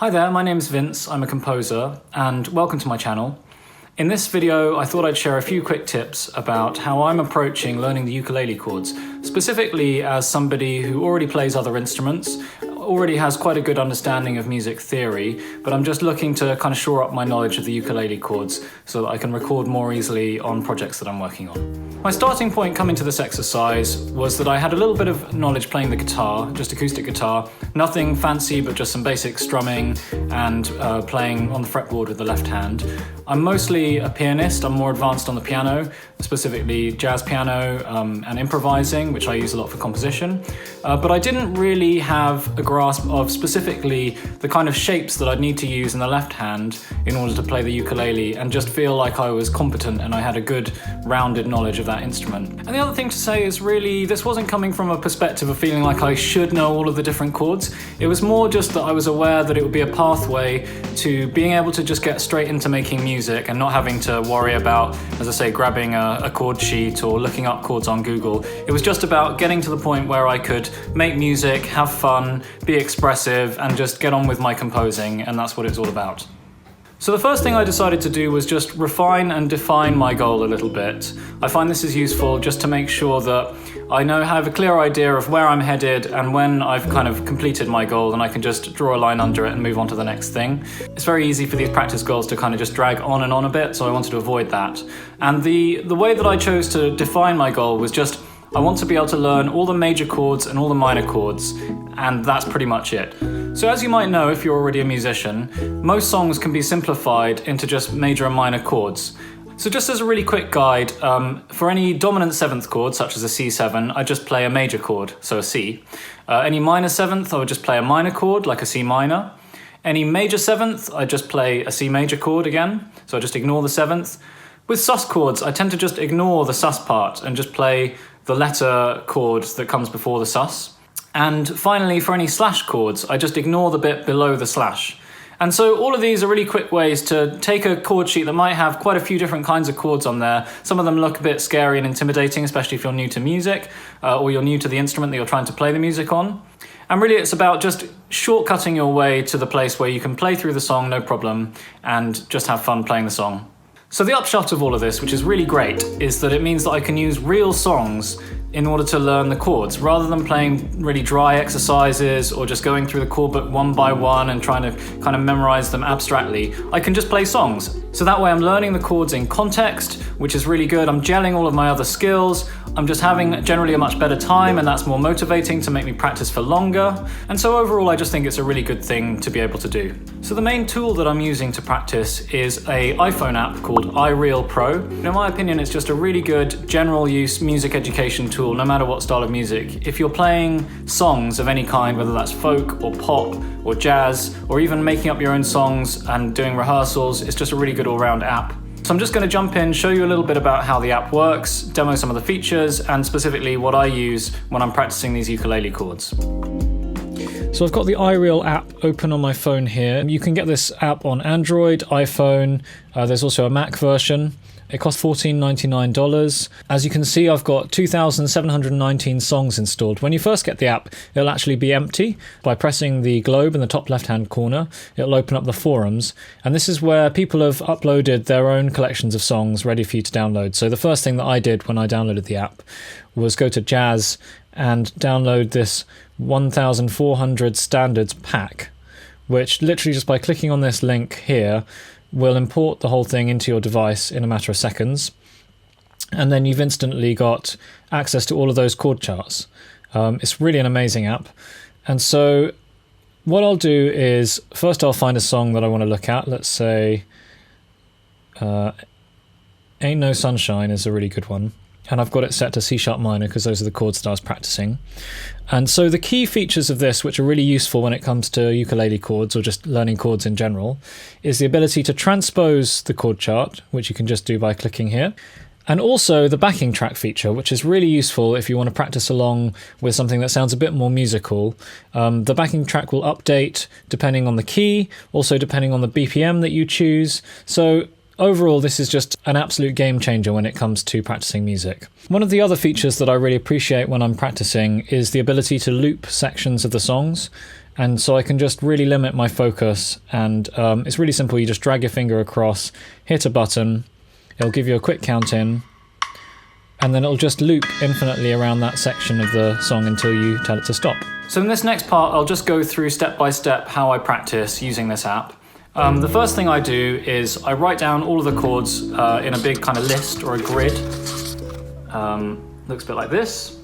Hi there, my name's Vince, I'm a composer, and welcome to my channel. In this video, I thought I'd share a few quick tips about how I'm approaching learning the ukulele chords, specifically as somebody who already plays other instruments, already has quite a good understanding of music theory, but I'm just looking to kind of shore up my knowledge of the ukulele chords so that I can record more easily on projects that I'm working on. My starting point coming to this exercise was that I had a little bit of knowledge playing the guitar, just acoustic guitar, nothing fancy but just some basic strumming and playing on the fretboard with the left hand. I'm mostly a pianist, I'm more advanced on the piano, specifically jazz piano and improvising, which I use a lot for composition, but I didn't really have a grasp of specifically the kind of shapes that I'd need to use in the left hand in order to play the ukulele and just feel like I was competent and I had a good rounded knowledge of that instrument. And the other thing to say is really this wasn't coming from a perspective of feeling like I should know all of the different chords. It was more just that I was aware that it would be a pathway to being able to just get straight into making music and not having to worry about, as I say, grabbing a chord sheet or looking up chords on Google. It was just about getting to the point where I could make music, have fun, be expressive, and just get on with my composing, and that's what it's all about. So the first thing I decided to do was just refine and define my goal a little bit. I find this is useful just to make sure that I have a clear idea of where I'm headed and when I've kind of completed my goal, and I can just draw a line under it and move on to the next thing. It's very easy for these practice goals to kind of just drag on and on a bit, so I wanted to avoid that. And the way that I chose to define my goal was just I want to be able to learn all the major chords and all the minor chords, and that's pretty much it. So as you might know if you're already a musician, most songs can be simplified into just major and minor chords. So just as a really quick guide, for any dominant seventh chord, such as a C7, I just play a major chord, so a C. Any minor seventh, I would just play a minor chord, like a C minor. Any major seventh, I just play a C major chord again, so I just ignore the seventh. With sus chords, I tend to just ignore the sus part and just play the letter chord that comes before the sus. And finally, for any slash chords, I just ignore the bit below the slash. And so all of these are really quick ways to take a chord sheet that might have quite a few different kinds of chords on there. Some of them look a bit scary and intimidating, especially if you're new to music or you're new to the instrument that you're trying to play the music on. And really it's about just shortcutting your way to the place where you can play through the song no problem and just have fun playing the song. So the upshot of all of this, which is really great, is that it means that I can use real songs in order to learn the chords, rather than playing really dry exercises or just going through the chord book one by one and trying to kind of memorize them abstractly. I can just play songs. So that way I'm learning the chords in context, which is really good. I'm gelling all of my other skills. I'm just having generally a much better time, and that's more motivating to make me practice for longer. And so overall, I just think it's a really good thing to be able to do. So the main tool that I'm using to practice is an iPhone app called iReal Pro. In my opinion, it's just a really good general use music education tool, no matter what style of music. If you're playing songs of any kind, whether that's folk or pop or jazz, or even making up your own songs and doing rehearsals, it's just a really good all-round app. So I'm just going to jump in, show you a little bit about how the app works, demo some of the features, and specifically what I use when I'm practicing these ukulele chords. So I've got the iReal app open on my phone here. You can get this app on Android, iPhone, there's also a Mac version. It costs $14.99. As you can see, I've got 2,719 songs installed. When you first get the app, it'll actually be empty. By pressing the globe in the top left-hand corner, it'll open up the forums. And this is where people have uploaded their own collections of songs ready for you to download. So the first thing that I did when I downloaded the app was go to Jazz and download this 1,400 standards pack, which literally just by clicking on this link here will import the whole thing into your device in a matter of seconds. And then you've instantly got access to all of those chord charts. It's really an amazing app. And so what I'll do is, first I'll find a song that I want to look at. Let's say Ain't No Sunshine is a really good one. And I've got it set to C sharp minor because those are the chords that I was practicing. And so the key features of this, which are really useful when it comes to ukulele chords or just learning chords in general, is the ability to transpose the chord chart, which you can just do by clicking here. And also the backing track feature, which is really useful if you want to practice along with something that sounds a bit more musical. The backing track will update depending on the key, also depending on the BPM that you choose. So overall, this is just an absolute game changer when it comes to practicing music. One of the other features that I really appreciate when I'm practicing is the ability to loop sections of the songs. And so I can just really limit my focus, and it's really simple. You just drag your finger across, hit a button, it'll give you a quick count in, and then it'll just loop infinitely around that section of the song until you tell it to stop. So in this next part, I'll just go through step by step how I practice using this app. The first thing I do is I write down all of the chords in a big kind of list or a grid. Looks a bit like this.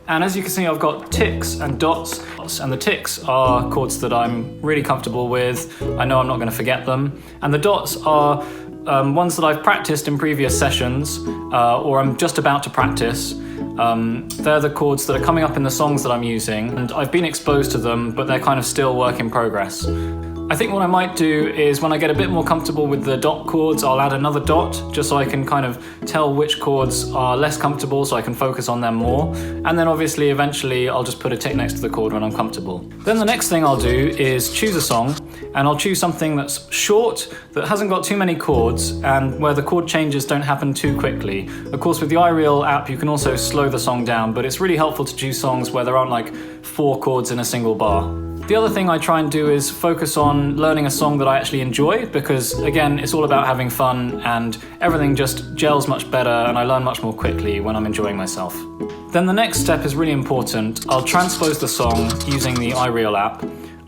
And as you can see, I've got ticks and dots, and the ticks are chords that I'm really comfortable with. I know I'm not going to forget them. And the dots are ones that I've practiced in previous sessions, or I'm just about to practice. They're the chords that are coming up in the songs that I'm using, and I've been exposed to them, but they're kind of still work in progress. I think what I might do is when I get a bit more comfortable with the dot chords, I'll add another dot just so I can kind of tell which chords are less comfortable so I can focus on them more. And then obviously eventually I'll just put a tick next to the chord when I'm comfortable. Then the next thing I'll do is choose a song, and I'll choose something that's short, that hasn't got too many chords, and where the chord changes don't happen too quickly. Of course, with the iReal app you can also slow the song down, but it's really helpful to choose songs where there aren't like 4 chords in a single bar. The other thing I try and do is focus on learning a song that I actually enjoy, because again, it's all about having fun and everything just gels much better and I learn much more quickly when I'm enjoying myself. Then the next step is really important. I'll transpose the song using the iReal app,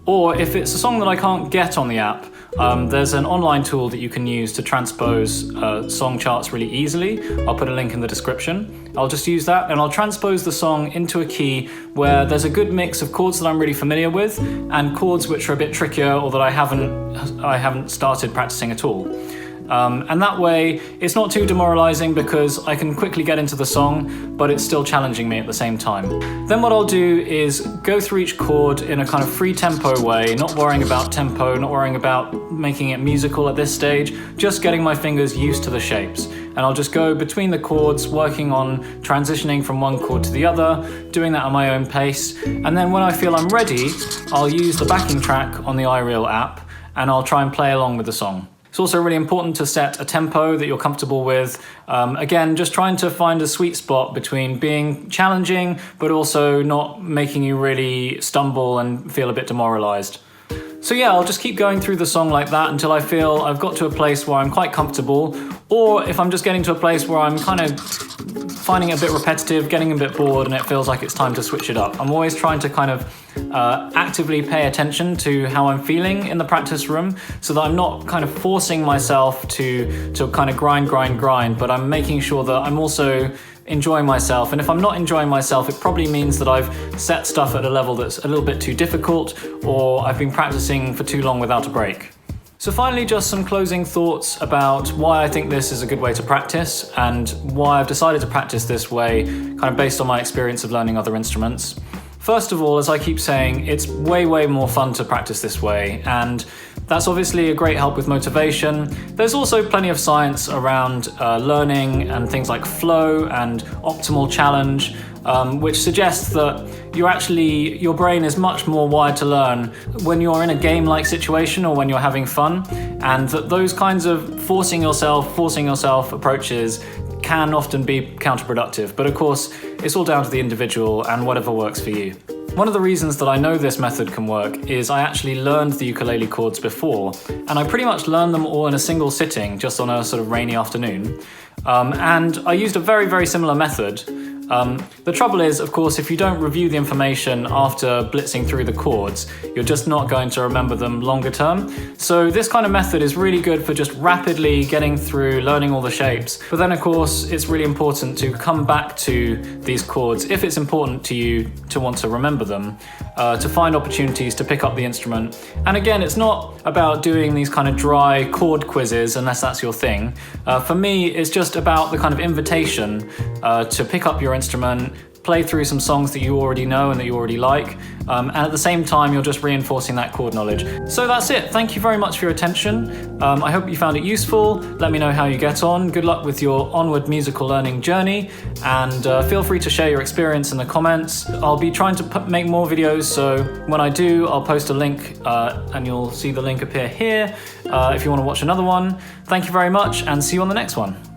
or if it's a song that I can't get on the app, there's an online tool that you can use to transpose song charts really easily. I'll put a link in the description. I'll just use that and I'll transpose the song into a key where there's a good mix of chords that I'm really familiar with and chords which are a bit trickier or that I haven't started practicing at all. And that way it's not too demoralizing because I can quickly get into the song, but it's still challenging me at the same time. Then what I'll do is go through each chord in a kind of free tempo way, not worrying about tempo, not worrying about making it musical at this stage, just getting my fingers used to the shapes. And I'll just go between the chords, working on transitioning from one chord to the other, doing that at my own pace. And then when I feel I'm ready, I'll use the backing track on the iReal app and I'll try and play along with the song. It's also really important to set a tempo that you're comfortable with. Again, just trying to find a sweet spot between being challenging, but also not making you really stumble and feel a bit demoralized. So yeah, I'll just keep going through the song like that until I feel I've got to a place where I'm quite comfortable, or if I'm just getting to a place where I'm kind of finding it a bit repetitive, getting a bit bored, and it feels like it's time to switch it up. I'm always trying to kind of actively pay attention to how I'm feeling in the practice room so that I'm not kind of forcing myself to kind of grind, but I'm making sure that I'm also enjoying myself. And if I'm not enjoying myself, it probably means that I've set stuff at a level that's a little bit too difficult, or I've been practicing for too long without a break. So finally, just some closing thoughts about why I think this is a good way to practice and why I've decided to practice this way, kind of based on my experience of learning other instruments. First of all, as I keep saying, it's way more fun to practice this way, and that's obviously a great help with motivation. There's also plenty of science around learning and things like flow and optimal challenge, which suggests that your brain is much more wired to learn when you're in a game-like situation or when you're having fun, and that those kinds of forcing yourself approaches can often be counterproductive. But of course, it's all down to the individual and whatever works for you. One of the reasons that I know this method can work is I actually learned the ukulele chords before, and I pretty much learned them all in a single sitting, just on a sort of rainy afternoon. And I used a very similar method. The trouble is, of course, if you don't review the information after blitzing through the chords, you're just not going to remember them longer term. So this kind of method is really good for just rapidly getting through, learning all the shapes. But then, of course, it's really important to come back to these chords if it's important to you to want to remember them, to find opportunities to pick up the instrument. And again, it's not about doing these kind of dry chord quizzes unless that's your thing. For me, it's just about the kind of invitation to pick up your instrument, play through some songs that you already know and that you already like, and at the same time you're just reinforcing that chord knowledge. So that's it. Thank you very much for your attention. I hope you found it useful. Let me know how you get on. Good luck with your onward musical learning journey, and feel free to share your experience in the comments. I'll be trying to make more videos, so when I do, I'll post a link and you'll see the link appear here if you want to watch another one. Thank you very much, and see you on the next one.